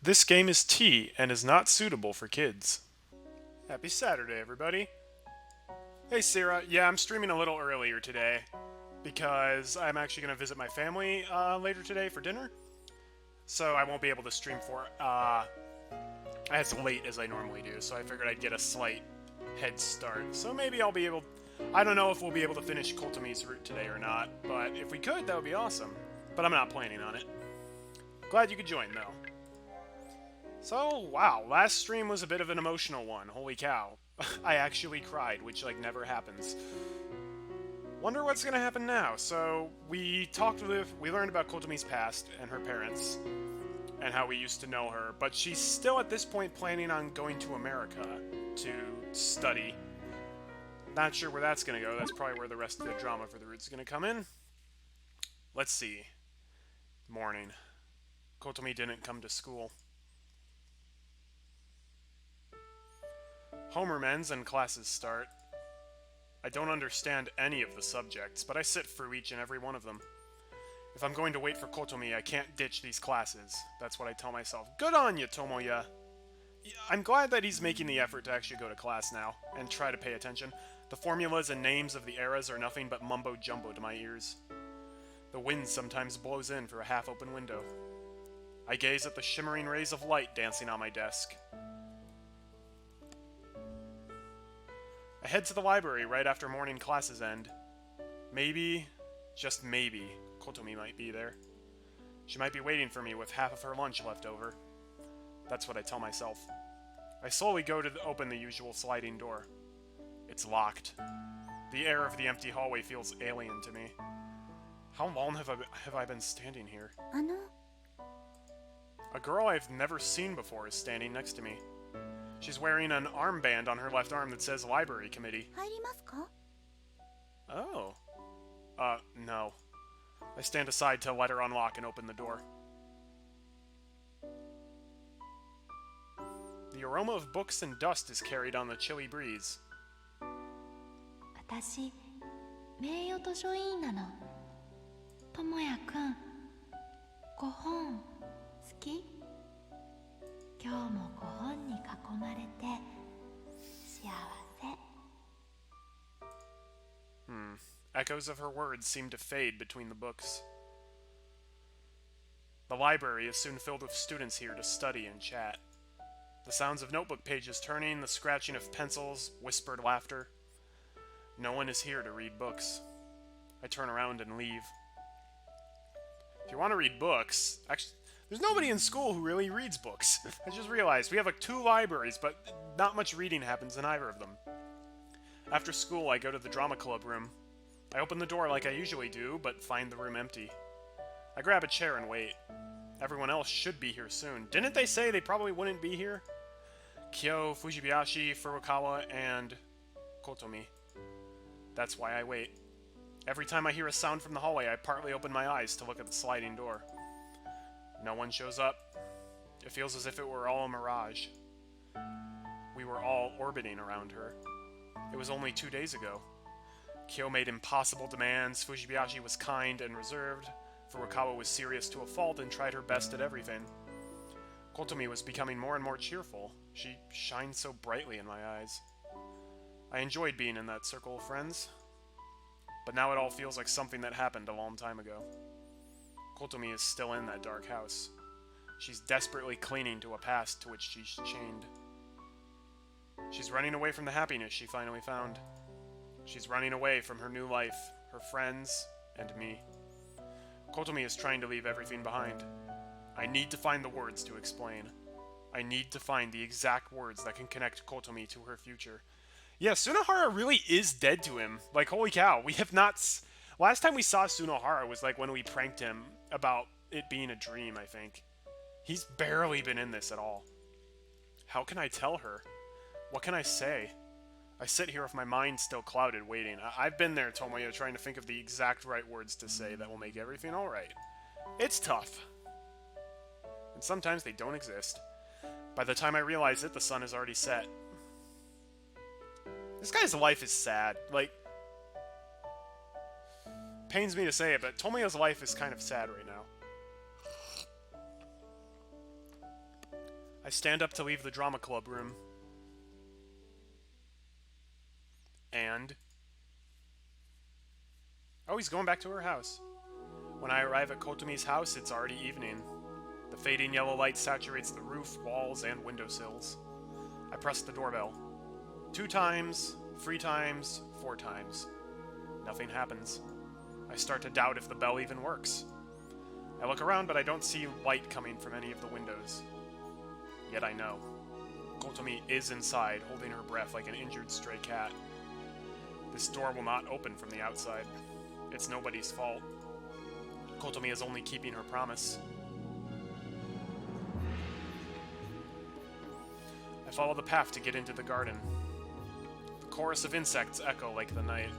This game is tea and is not suitable for kids. Happy Saturday, everybody. Hey, Sarah. Yeah, I'm streaming a little earlier today because I'm actually going to visit my family later today for dinner. So I won't be able to stream for as late as I normally do. So I figured I'd get a slight head start. So maybe I'll be able... I don't know if we'll be able to finish Kotomi's Route today or not, but if we could, that would be awesome. But I'm not planning on it. Glad you could join, though. So, wow, last stream was a bit of an emotional one. Holy cow. I actually cried, which, like, never happens. Wonder what's gonna happen now. So, we learned about Kotomi's past and her parents, and how we used to know her, but she's still at this point planning on going to America to study. Not sure where that's gonna go. That's probably where the rest of the drama for the Route's gonna come in. Let's see. Morning. Kotomi didn't come to school. Homeroom ends and classes start. I don't understand any of the subjects, but I sit through each and every one of them. If I'm going to wait for Kotomi, I can't ditch these classes. That's what I tell myself. Good on you, Tomoya! I'm glad that he's making the effort to actually go to class now, and try to pay attention. The formulas and names of the eras are nothing but mumbo-jumbo to my ears. The wind sometimes blows in through a half-open window. I gaze at the shimmering rays of light dancing on my desk. I head to the library right after morning classes end. Maybe, just maybe, Kotomi might be there. She might be waiting for me with half of her lunch left over. That's what I tell myself. I slowly go to open the usual sliding door. It's locked. The air of the empty hallway feels alien to me. How long have I been standing here? A girl I've never seen before is standing next to me. She's wearing an armband on her left arm that says Library Committee. Oh. No. I stand aside to let her unlock and open the door. The aroma of books and dust is carried on the chilly breeze. 私、名誉図書委員なの。智也くん、ご本好き？今日もご本に囲まれて幸せ。Echoes of her words seem to fade between the books. The library is soon filled with students here to study and chat. The sounds of notebook pages turning, the scratching of pencils, whispered laughter. No one is here to read books. I turn around and leave. If you want to read books, actually, there's nobody in school who really reads books. I just realized we have like 2 libraries, but not much reading happens in either of them. After school, I go to the drama club room. I open the door like I usually do, but find the room empty. I grab a chair and wait. Everyone else should be here soon. Didn't they say they probably wouldn't be here? Kyo, Fujibayashi, Furukawa, and Kotomi. That's why I wait. Every time I hear a sound from the hallway, I partly open my eyes to look at the sliding door. No one shows up. It feels as if it were all a mirage. We were all orbiting around her. It was only 2 days ago. Kyo made impossible demands, Fujibayashi was kind and reserved, Furukawa was serious to a fault and tried her best at everything. Kotomi was becoming more and more cheerful. She shined so brightly in my eyes. I enjoyed being in that circle of friends. But now it all feels like something that happened a long time ago. Kotomi is still in that dark house. She's desperately clinging to a past to which she's chained. She's running away from the happiness she finally found. She's running away from her new life, her friends, and me. Kotomi is trying to leave everything behind. I need to find the words to explain. I need to find the exact words that can connect Kotomi to her future. Yeah, Sunohara really is dead to him. Like, holy cow, we have not... Last time we saw Sunohara was like when we pranked him about it being a dream, I think. He's barely been in this at all. How can I tell her? What can I say? I sit here with my mind still clouded, waiting. I've been there, Tomoya, trying to think of the exact right words to say that will make everything alright. It's tough. And sometimes they don't exist. By the time I realize it, the sun is already set. This guy's life is sad. Like, pains me to say it, but Tomoya's life is kind of sad right now. I stand up to leave the drama club room. And... oh, he's going back to her house. When I arrive at Kotomi's house, it's already evening. The fading yellow light saturates the roof, walls, and windowsills. I press the doorbell. 2 times, 3 times, 4 times. Nothing happens. I start to doubt if the bell even works. I look around, but I don't see light coming from any of the windows. Yet I know. Kotomi is inside, holding her breath like an injured stray cat. This door will not open from the outside. It's nobody's fault. Kotomi is only keeping her promise. I follow the path to get into the garden. The chorus of insects echo like the night.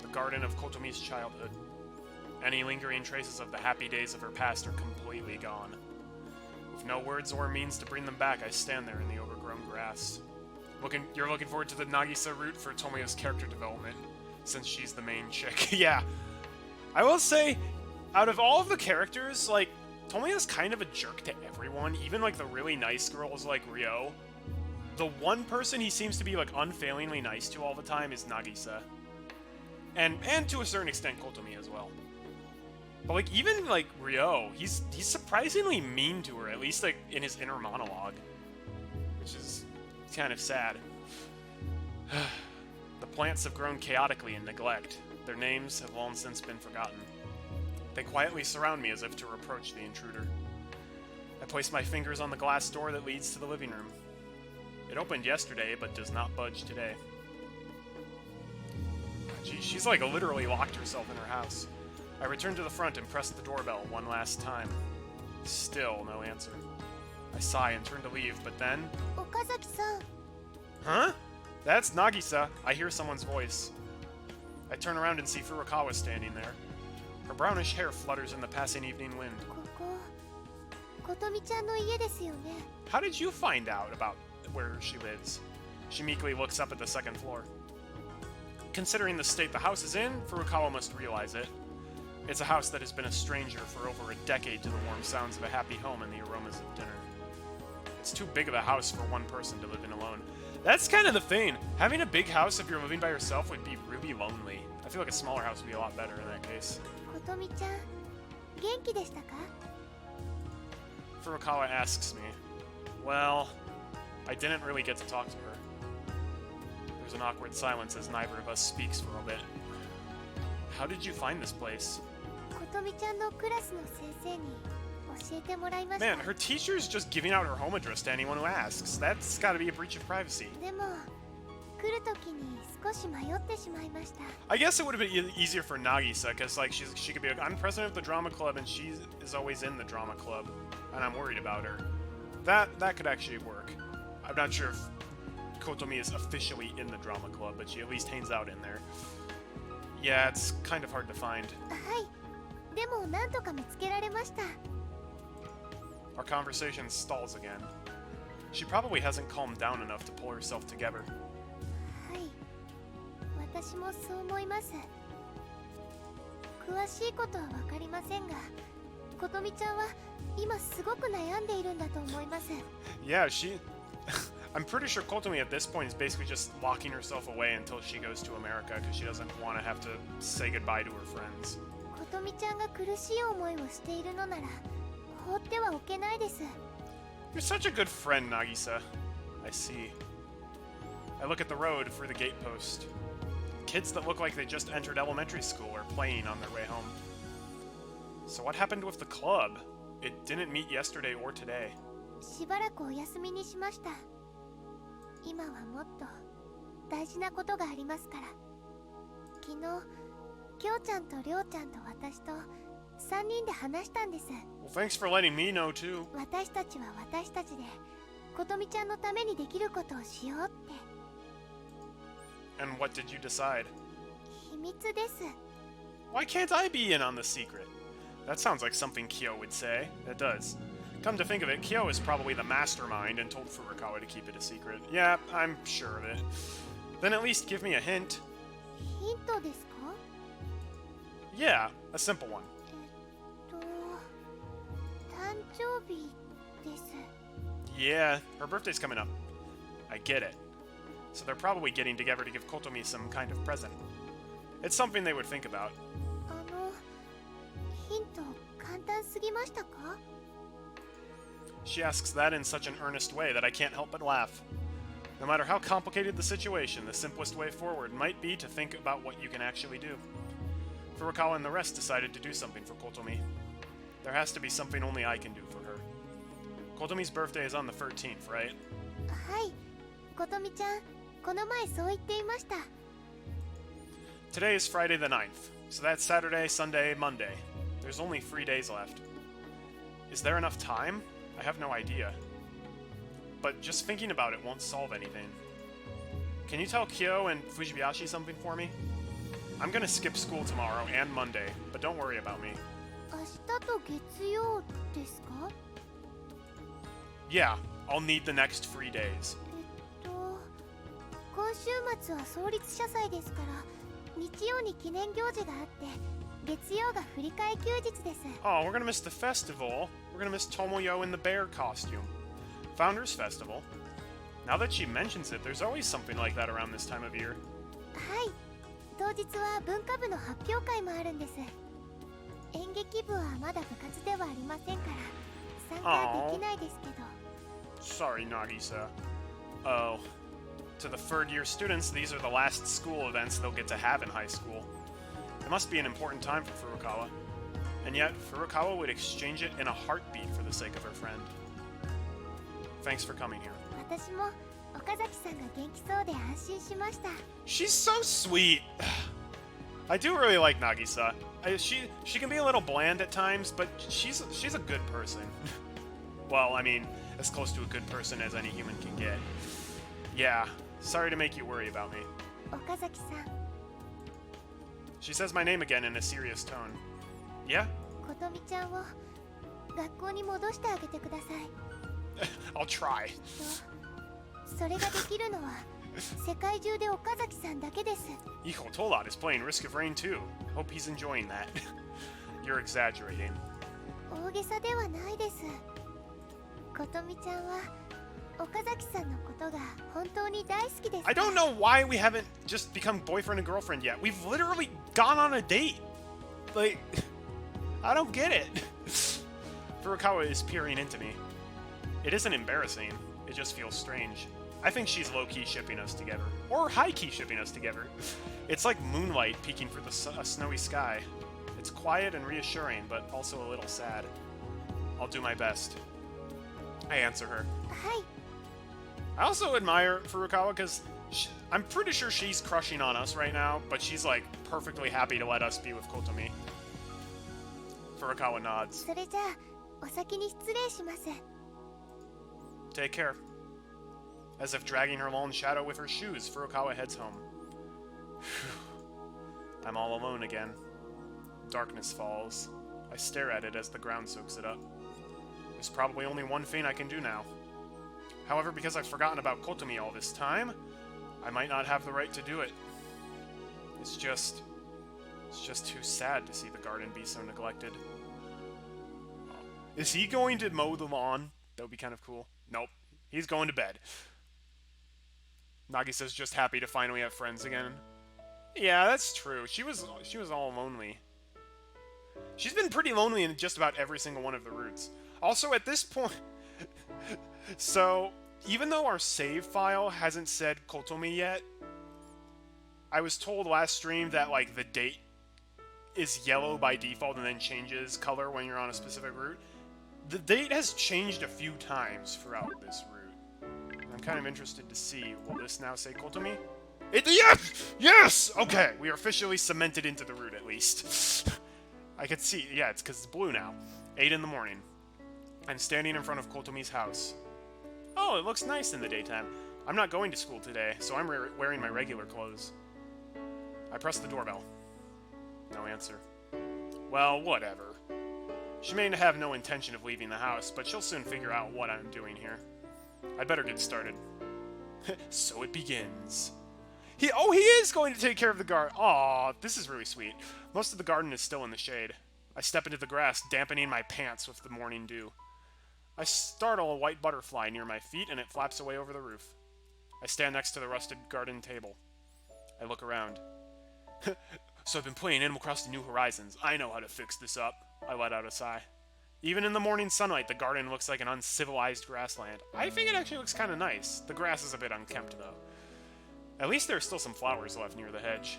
The garden of Kotomi's childhood. Any lingering traces of the happy days of her past are completely gone. With no words or means to bring them back, I stand there in the overgrown grass. You're looking forward to the Nagisa route for Tomoya's character development, since she's the main chick. Yeah. I will say, out of all of the characters, like, Tomoya's kind of a jerk to everyone, even, like, the really nice girls like Ryo. The one person he seems to be, like, unfailingly nice to all the time is Nagisa. And to a certain extent, Kotomi as well. But, like, even, like, Ryo, he's surprisingly mean to her, at least, like, in his inner monologue. Which is kind of sad. The plants have grown chaotically in neglect. Their names have long since been forgotten. They quietly surround me as if to reproach the intruder. I place my fingers on the glass door that leads to the living room. It opened yesterday, but does not budge today. Gee, she's like literally locked herself in her house. I return to the front and press the doorbell one last time. Still no answer. I sigh and turn to leave, but then... Okazaki-san. Huh? That's Nagisa. I hear someone's voice. I turn around and see Furukawa standing there. Her brownish hair flutters in the passing evening wind. Kotomi-chan no ie desu yo ne? How did you find out about where she lives? She meekly looks up at the second floor. Considering the state the house is in, Furukawa must realize it. It's a house that has been a stranger for over a decade to the warm sounds of a happy home and the aromas of dinner. It's too big of a house for one person to live in alone. That's kind of the thing. Having a big house if you're living by yourself would be really lonely. I feel like a smaller house would be a lot better in that case. Kotomi-chan, genki deshita ka? Furukawa asks me. Well, I didn't really get to talk to her. There's an awkward silence as neither of us speaks for a bit. How did you find this place? Kotomi-chan no class no sensei ni oshiete moraimashita. Man, her teacher's just giving out her home address to anyone who asks. That's gotta be a breach of privacy. Demo, kuru toki ni skoshi mayotte shimaimashita. I guess it would have been easier for Nagisa, because like she could be like, I'm president of the drama club and she is always in the drama club, and I'm worried about her. That could actually work. I'm not sure if Kotomi is officially in the drama club, but she at least hangs out in there. Yeah, it's kind of hard to find. Hai. Demo nantoka mitsukeraremashita. Our conversation stalls again. She probably hasn't calmed down enough to pull herself together. Hai. Watashi mo sou omoimasu. Kuwashii koto wa wakarimasen ga, Kotomi-chan wa ima sugoku nayande irun da to omoimasu. Yeah, I'm pretty sure Kotomi at this point is basically just locking herself away until she goes to America because she doesn't want to have to say goodbye to her friends. Kotomi-chan ga kurushii omoi wo shite iru no nara, hotte wa okenai desu. You're such a good friend, Nagisa. I see. I look at the road for the gate post. Kids that look like they just entered elementary school are playing on their way home. So what happened with the club? It didn't meet yesterday or today. しばらくお休みにしました。今はもっと大事なことがありますから。昨日、きょうちゃんとりょうちゃんと私と3人で話したんです。Well, thanks for letting me know too. 私たちは私たちで、ことみちゃんのためにできることをしようって。And what did you decide? 秘密です。Why can't I be in on the secret? That sounds like something Kyo would say. It does. Come to think of it, Kyo is probably the mastermind and told Furukawa to keep it a secret. Yeah, I'm sure of it. Then at least give me a hint. ヒントですか? Yeah, a simple one. 誕生日です。Yeah, her birthday's coming up. I get it. So they're probably getting together to give Kotomi some kind of present. It's something they would think about. ヒント簡単すぎましたか？ She asks that in such an earnest way that I can't help but laugh. No matter how complicated the situation, the simplest way forward might be to think about what you can actually do. Furukawa and the rest decided to do something for Kotomi. There has to be something only I can do for her. Kotomi's birthday is on the 13th, right? はい、ことみちゃん、この前そう言っていました。 Today is Friday the 9th, so that's Saturday, Sunday, Monday. There's only 3 days left. Is there enough time? I have no idea. But just thinking about it won't solve anything. Can you tell Kyo and Fujibayashi something for me? I'm gonna skip school tomorrow and Monday, but don't worry about me. 明日と月曜ですか？ Yeah, I'll need the next 3 days. 今週末は創立者祭ですから、日曜に記念行事があって、月曜が振り替え休日です。Oh, we're gonna miss the festival. We're gonna miss Tomoya in the bear costume. Founders Festival. Now that she mentions it, there's always something like that around this time of year. はい、当日は文化部の発表会もあるんです。演劇部はまだ部活ではありませんから参加できないですけど。Sorry, Nagisa. Oh. To the third-year students, these are the last school events they'll get to have in high school. It must be an important time for Furukawa. And yet, Furukawa would exchange it in a heartbeat for the sake of her friend. Thanks for coming here. 私も岡崎さんが元気そうで安心しました。 She's so sweet. I do really like Nagisa. She can be a little bland at times, but she's a good person. Well, I mean, as close to a good person as any human can get. Yeah, sorry to make you worry about me. 岡崎さん、 She says my name again in a serious tone. Yeah? ことみちゃんを学校に戻してあげてください。 I'll try. それができるのは世界中で岡崎さんだけです。 Iko Tolad is playing Risk of Rain too. Hope he's enjoying that. You're exaggerating. 大げさではないです。ことみちゃんは岡崎さんのことが本当に大好きです。 I don't know why we haven't just become boyfriend and girlfriend yet. We've literally gone on a date. Like, I don't get it. Furukawa is peering into me. It isn't embarrassing. It just feels strange. I think she's low-key shipping us together. Or high-key shipping us together. It's like moonlight peeking through a snowy sky. It's quiet and reassuring, but also a little sad. I'll do my best. I answer her. はい。 I also admire Furukawa because I'm pretty sure she's crushing on us right now, but she's like perfectly happy to let us be with Kotomi. Furukawa nods. それじゃあお先に失礼します。 Take care. As if dragging her lone shadow with her shoes, Furukawa heads home. Phew. I'm all alone again. Darkness falls. I stare at it as the ground soaks it up. There's probably only one thing I can do now. However, because I've forgotten about Kotomi all this time, I might not have the right to do it. It's just too sad to see the garden be so neglected. Is he going to mow the lawn? That would be kind of cool. Nope. He's going to bed. Nagisa's just happy to finally have friends again. Yeah, that's true. She was all lonely. She's been pretty lonely in just about every single one of the routes. Also, at this point... So, even though our save file hasn't said Kotomi yet, I was told last stream that, like, the date is yellow by default and then changes color when you're on a specific route. The date has changed a few times throughout this route. I'm kind of interested to see, will this now say Kotomi? Yes! Yes! Okay, we are officially cemented into the route at least. I could see, yeah, it's because it's blue now. 8 in the morning. I'm standing in front of Kotomi's house. Oh, it looks nice in the daytime. I'm not going to school today, so I'm wearing my regular clothes. I press the doorbell. No answer. Well, whatever. She may have no intention of leaving the house, but she'll soon figure out what I'm doing here. I'd better get started. So it begins. He is going to take care of the garden. Aw, this is really sweet. Most of the garden is still in the shade. I step into the grass, dampening my pants with the morning dew. I startle a white butterfly near my feet, and it flaps away over the roof. I stand next to the rusted garden table. I look around. So I've been playing Animal Crossing New Horizons. I know how to fix this up. I let out a sigh. Even in the morning sunlight, the garden looks like an uncivilized grassland. I think it actually looks kind of nice. The grass is a bit unkempt, though. At least there are still some flowers left near the hedge.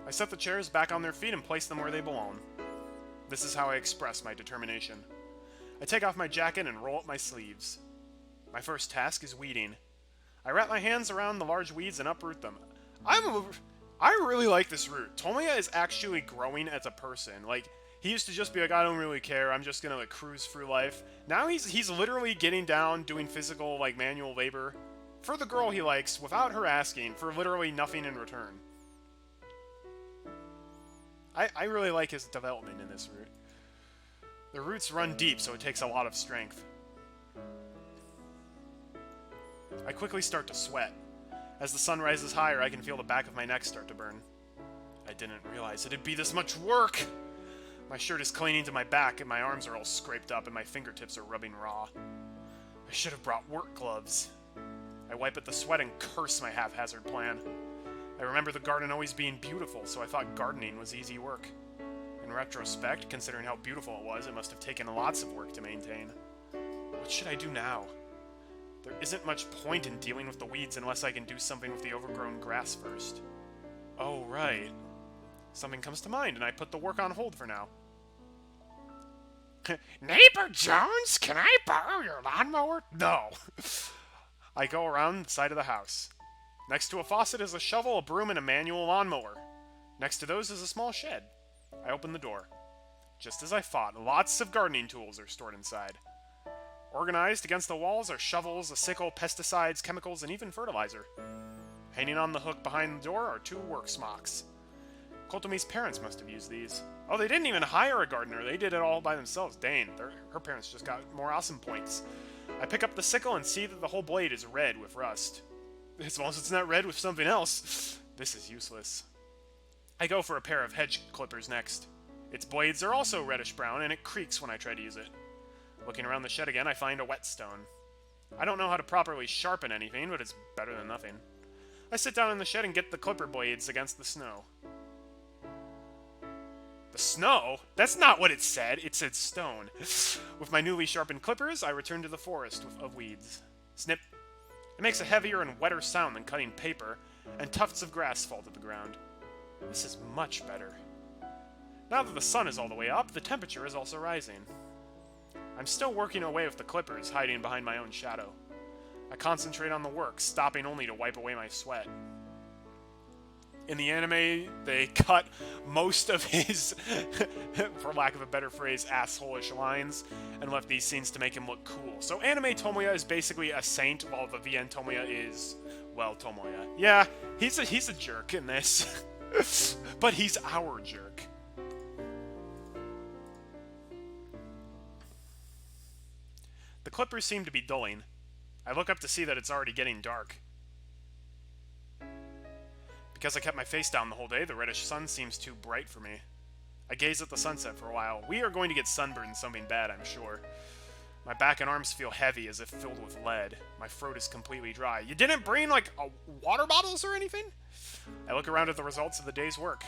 I set the chairs back on their feet and place them where they belong. This is how I express my determination. I take off my jacket and roll up my sleeves. My first task is weeding. I wrap my hands around the large weeds and uproot them. I really like this route. Tomoya is actually growing as a person. Like, he used to just be like, I don't really care, I'm just gonna like cruise through life. Now he's literally getting down, doing physical, like, manual labor for the girl he likes without her asking, for literally nothing in return. I really like his development in this route. The roots run deep, so it takes a lot of strength. I quickly start to sweat. As the sun rises higher, I can feel the back of my neck start to burn. I didn't realize it'd be this much work! My shirt is clinging to my back, and my arms are all scraped up, and my fingertips are rubbing raw. I should have brought work gloves. I wipe at the sweat and curse my haphazard plan. I remember the garden always being beautiful, so I thought gardening was easy work. In retrospect, considering how beautiful it was, it must have taken lots of work to maintain. What should I do now? There isn't much point in dealing with the weeds unless I can do something with the overgrown grass first. Oh, right. Something comes to mind, and I put the work on hold for now. Neighbor Jones, can I borrow your lawnmower? No. I go around the side of the house. Next to a faucet is a shovel, a broom, and a manual lawnmower. Next to those is a small shed. I open the door. Just as I thought, lots of gardening tools are stored inside. Organized against the walls are shovels, a sickle, pesticides, chemicals, and even fertilizer. Hanging on the hook behind the door are 2 work smocks. Kotomi's parents must have used these. Oh, they didn't even hire a gardener. They did it all by themselves. Dang, her parents just got more awesome points. I pick up the sickle and see that the whole blade is red with rust. As long as it's not red with something else. This is useless. I go for a pair of hedge clippers next. Its blades are also reddish-brown, and it creaks when I try to use it. Looking around the shed again, I find a whetstone. I don't know how to properly sharpen anything, but it's better than nothing. I sit down in the shed and get the clipper blades against the snow. The snow? That's not what it said. It said stone. With my newly sharpened clippers, I return to the forest of weeds. Snip. It makes a heavier and wetter sound than cutting paper, and tufts of grass fall to the ground. This is much better. Now that the sun is all the way up, the temperature is also rising. I'm still working away with the clippers, hiding behind my own shadow. I concentrate on the work, stopping only to wipe away my sweat. In the anime, they cut most of his, for lack of a better phrase, asshole-ish lines, and left these scenes to make him look cool. So anime Tomoya is basically a saint, while the VN Tomoya is, well, Tomoya. Yeah, he's a jerk in this. But he's our jerk. The clippers seem to be dulling. I look up to see that it's already getting dark. Because I kept my face down the whole day, the reddish sun seems too bright for me. I gaze at the sunset for a while. We are going to get sunburned something bad, I'm sure. My back and arms feel heavy as if filled with lead. My throat is completely dry. You didn't bring, like, water bottles or anything? I look around at the results of the day's work.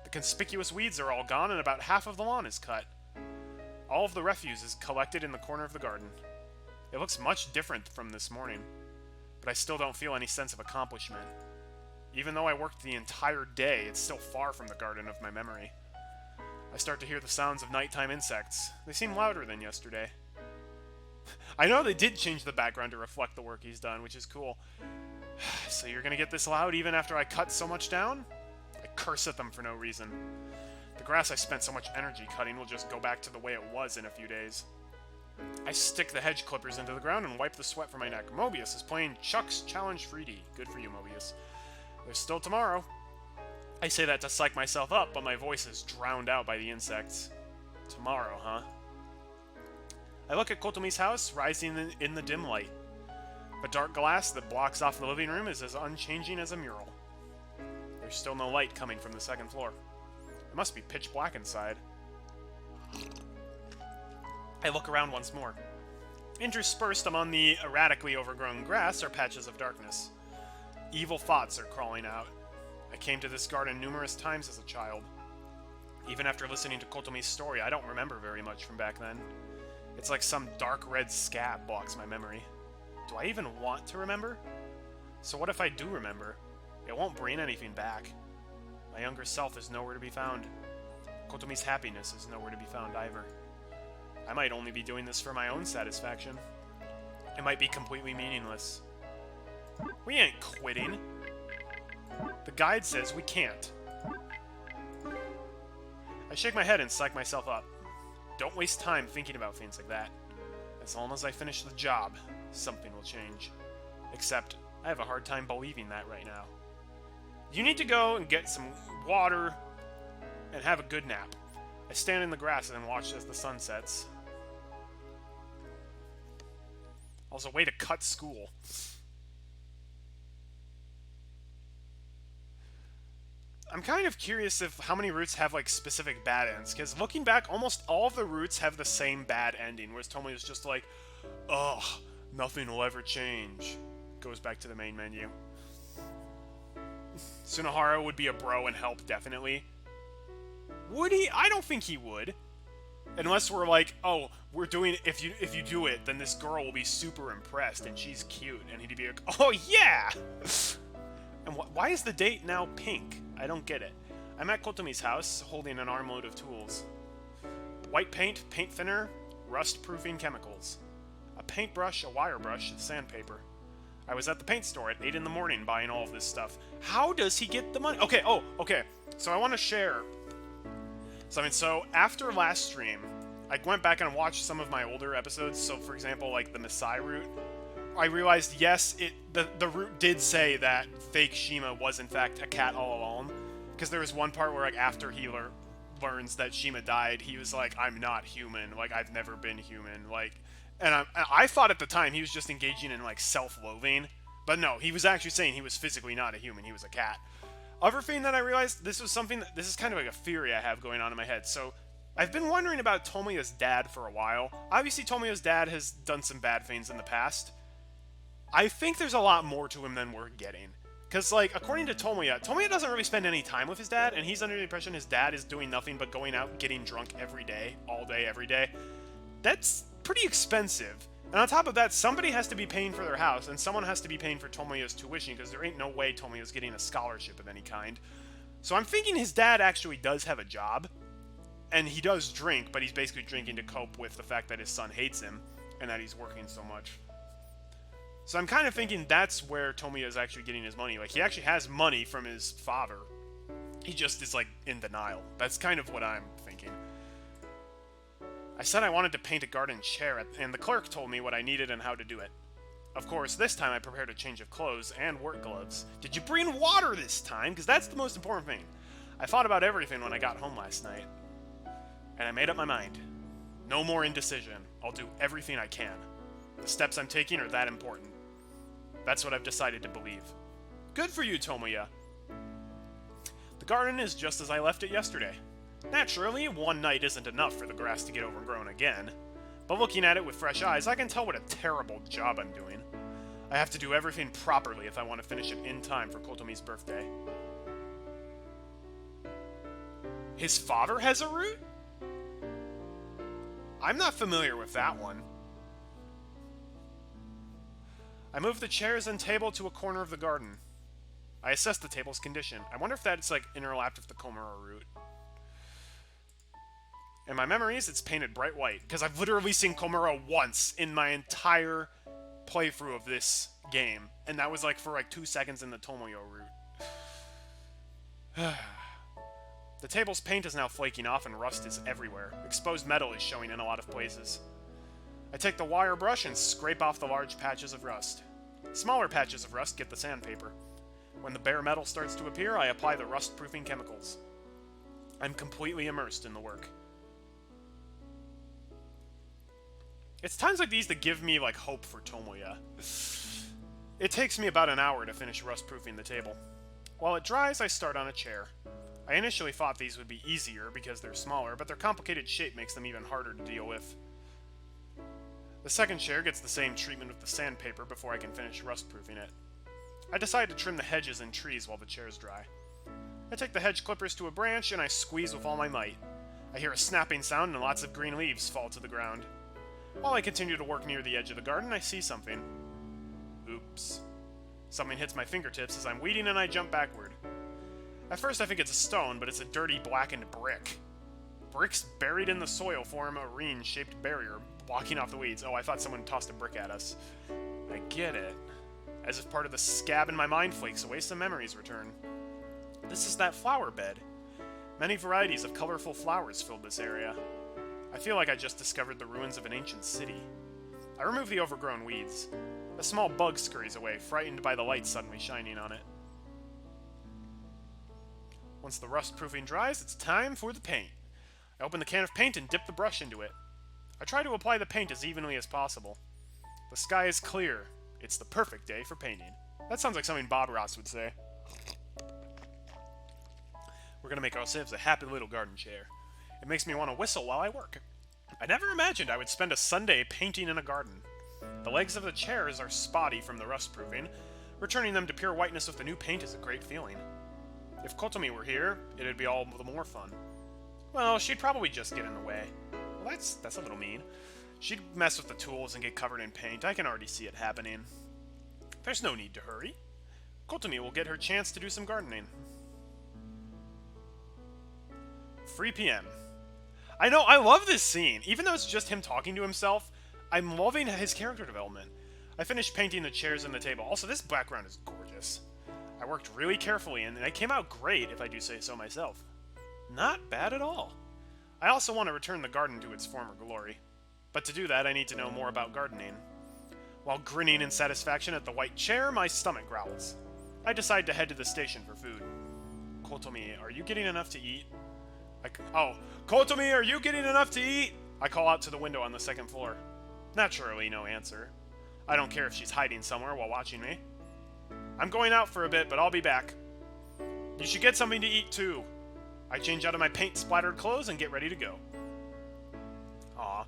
The conspicuous weeds are all gone and about half of the lawn is cut. All of the refuse is collected in the corner of the garden. It looks much different from this morning, but I still don't feel any sense of accomplishment. Even though I worked the entire day, it's still far from the garden of my memory. I start to hear the sounds of nighttime insects. They seem louder than yesterday. I know they did change the background to reflect the work he's done, which is cool. So you're gonna get this loud even after I cut so much down? I curse at them for no reason. The grass I spent so much energy cutting will just go back to the way it was in a few days. I stick the hedge clippers into the ground and wipe the sweat from my neck. Mobius is playing Chuck's Challenge 3D. Good for you, Mobius. There's still tomorrow. I say that to psych myself up, but my voice is drowned out by the insects. Tomorrow, huh? I look at Kotomi's house, rising in the dim light. The dark glass that blocks off the living room is as unchanging as a mural. There's still no light coming from the second floor. It must be pitch black inside. I look around once more. Interspersed among the erratically overgrown grass are patches of darkness. Evil thoughts are crawling out. I came to this garden numerous times as a child. Even after listening to Kotomi's story, I don't remember very much from back then. It's like some dark red scab blocks my memory. Do I even want to remember? So what if I do remember? It won't bring anything back. My younger self is nowhere to be found. Kotomi's happiness is nowhere to be found either. I might only be doing this for my own satisfaction. It might be completely meaningless. We ain't quitting. The guide says we can't. I shake my head and psych myself up. Don't waste time thinking about things like that. As long as I finish the job, something will change. Except, I have a hard time believing that right now. You need to go and get some water and have a good nap. I stand in the grass and watch as the sun sets. Also, way to cut school. I'm kind of curious if how many routes have like specific bad ends, because looking back, almost all of the routes have the same bad ending, whereas Tomoya's just like, ugh, nothing will ever change. Goes back to the main menu. Tsunohara would be a bro and help, definitely. Would he? I don't think he would. Unless we're like, oh, we're doing, if you do it, then this girl will be super impressed, and she's cute, and he'd be like, oh yeah! And why is the date now pink? I don't get it. I'm at Kotomi's house, holding an armload of tools. White paint, paint thinner, rust-proofing chemicals. A paintbrush, a wire brush, sandpaper. I was at the paint store at 8 in the morning buying all of this stuff. How does he get the money? Okay, okay. So I want to share something. So after last stream, I went back and watched some of my older episodes. So for example, like the Masai route. I realized, yes, the route did say that fake Shima was in fact a cat all along. Because there was one part where, like, after he learns that Shima died, he was like, I'm not human. Like, I've never been human. Like, and I thought at the time he was just engaging in, like, self-loathing. But no, he was actually saying he was physically not a human. He was a cat. Other thing that I realized, this is kind of like a theory I have going on in my head. So, I've been wondering about Tomoya's dad for a while. Obviously, Tomoya's dad has done some bad things in the past. I think there's a lot more to him than we're getting. Because, like, according to Tomoya doesn't really spend any time with his dad, and he's under the impression his dad is doing nothing but going out getting drunk every day, all day, every day. That's pretty expensive. And on top of that, somebody has to be paying for their house, and someone has to be paying for Tomoya's tuition, because there ain't no way Tomoya's getting a scholarship of any kind. So I'm thinking his dad actually does have a job, and he does drink, but he's basically drinking to cope with the fact that his son hates him, and that he's working so much. So I'm kind of thinking that's where Tomoya is actually getting his money. Like, he actually has money from his father. He just is, like, in denial. That's kind of what I'm thinking. I said I wanted to paint a garden chair, and the clerk told me what I needed and how to do it. Of course, this time I prepared a change of clothes and work gloves. Did you bring water this time? Because that's the most important thing. I thought about everything when I got home last night. And I made up my mind. No more indecision. I'll do everything I can. The steps I'm taking are that important. That's what I've decided to believe. Good for you, Tomoya. The garden is just as I left it yesterday. Naturally, one night isn't enough for the grass to get overgrown again. But looking at it with fresh eyes, I can tell what a terrible job I'm doing. I have to do everything properly if I want to finish it in time for Kotomi's birthday. His father has a route? I'm not familiar with that one. I moved the chairs and table to a corner of the garden. I assessed the table's condition. I wonder if that's, like, interlapped with the Kotomi Route. In my memories, it's painted bright white, because I've literally seen Kotomi once in my entire playthrough of this game, and that was, like, for, like, 2 seconds in the Tomoya Route. The table's paint is now flaking off and rust is everywhere. Exposed metal is showing in a lot of places. I take the wire brush and scrape off the large patches of rust. Smaller patches of rust get the sandpaper. When the bare metal starts to appear, I apply the rust-proofing chemicals. I'm completely immersed in the work. It's times like these that give me, like, hope for Tomoya. It takes me about an hour to finish rust-proofing the table. While it dries, I start on a chair. I initially thought these would be easier because they're smaller, but their complicated shape makes them even harder to deal with. The second chair gets the same treatment with the sandpaper before I can finish rust-proofing it. I decide to trim the hedges and trees while the chairs dry. I take the hedge clippers to a branch and I squeeze with all my might. I hear a snapping sound and lots of green leaves fall to the ground. While I continue to work near the edge of the garden, I see something. Oops. Something hits my fingertips as I'm weeding and I jump backward. At first I think it's a stone, but it's a dirty, blackened brick. Bricks buried in the soil form a ring-shaped barrier, blocking off the weeds. Oh, I thought someone tossed a brick at us. I get it. As if part of the scab in my mind flakes away, some memories return. This is that flower bed. Many varieties of colorful flowers filled this area. I feel like I just discovered the ruins of an ancient city. I remove the overgrown weeds. A small bug scurries away, frightened by the light suddenly shining on it. Once the rust-proofing dries, it's time for the paint. I open the can of paint and dip the brush into it. I try to apply the paint as evenly as possible. The sky is clear. It's the perfect day for painting. That sounds like something Bob Ross would say. We're gonna make ourselves a happy little garden chair. It makes me want to whistle while I work. I never imagined I would spend a Sunday painting in a garden. The legs of the chairs are spotty from the rust-proofing. Returning them to pure whiteness with the new paint is a great feeling. If Kotomi were here, it'd be all the more fun. Well, she'd probably just get in the way. Well, that's a little mean. She'd mess with the tools and get covered in paint. I can already see it happening. There's no need to hurry. Kotomi will get her chance to do some gardening. 3 p.m. I know, I love this scene. Even though it's just him talking to himself, I'm loving his character development. I finished painting the chairs and the table. Also, this background is gorgeous. I worked really carefully, and they came out great, if I do say so myself. Not bad at all. I also want to return the garden to its former glory. But to do that, I need to know more about gardening. While grinning in satisfaction at the white chair, my stomach growls. I decide to head to the station for food. Kotomi, are you getting enough to eat? Kotomi, are you getting enough to eat? I call out to the window on the second floor. Naturally, no answer. I don't care if she's hiding somewhere while watching me. I'm going out for a bit, but I'll be back. You should get something to eat, too. I change out of my paint-splattered clothes and get ready to go. Aw.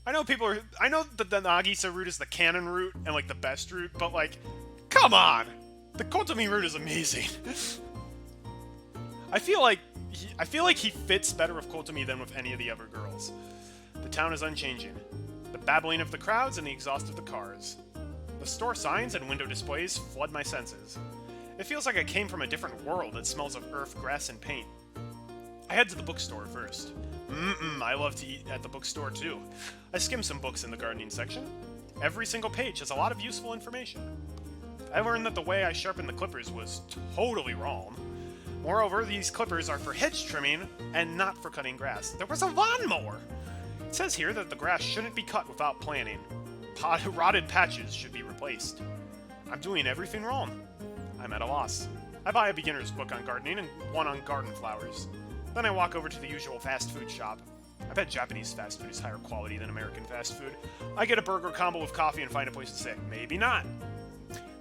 I know that the Nagisa route is the canon route and, like, the best route, but, like, come on! The Kotomi route is amazing. I feel like he fits better with Kotomi than with any of the other girls. The town is unchanging. The babbling of the crowds and the exhaust of the cars. The store signs and window displays flood my senses. It feels like I came from a different world that smells of earth, grass, and paint. I head to the bookstore first. I love to eat at the bookstore too. I skim some books in the gardening section. Every single page has a lot of useful information. I learned that the way I sharpened the clippers was totally wrong. Moreover, these clippers are for hedge trimming and not for cutting grass. There was a lawnmower! It says here that the grass shouldn't be cut without planning. Rotted patches should be replaced. I'm doing everything wrong. I'm at a loss. I buy a beginner's book on gardening and one on garden flowers. Then I walk over to the usual fast food shop. I bet Japanese fast food is higher quality than American fast food. I get a burger combo with coffee and find a place to sit. Maybe not.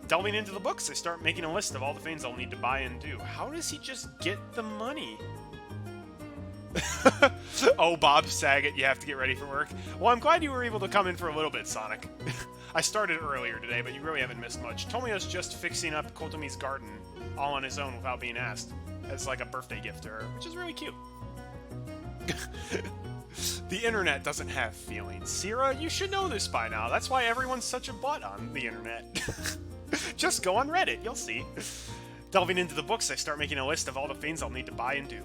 Delving into the books, I start making a list of all the things I'll need to buy and do. How does he just get the money? Oh, Bob Saget, you have to get ready for work. Well, I'm glad you were able to come in for a little bit, Sonic. I started earlier today, but you really haven't missed much. Tomoya's just fixing up Kotomi's garden all on his own without being asked, as like a birthday gift to her, which is really cute. The internet doesn't have feelings. Sierra, you should know this by now. That's why everyone's such a butt on the internet. Just go on Reddit, you'll see. Delving into the books, I start making a list of all the things I'll need to buy and do.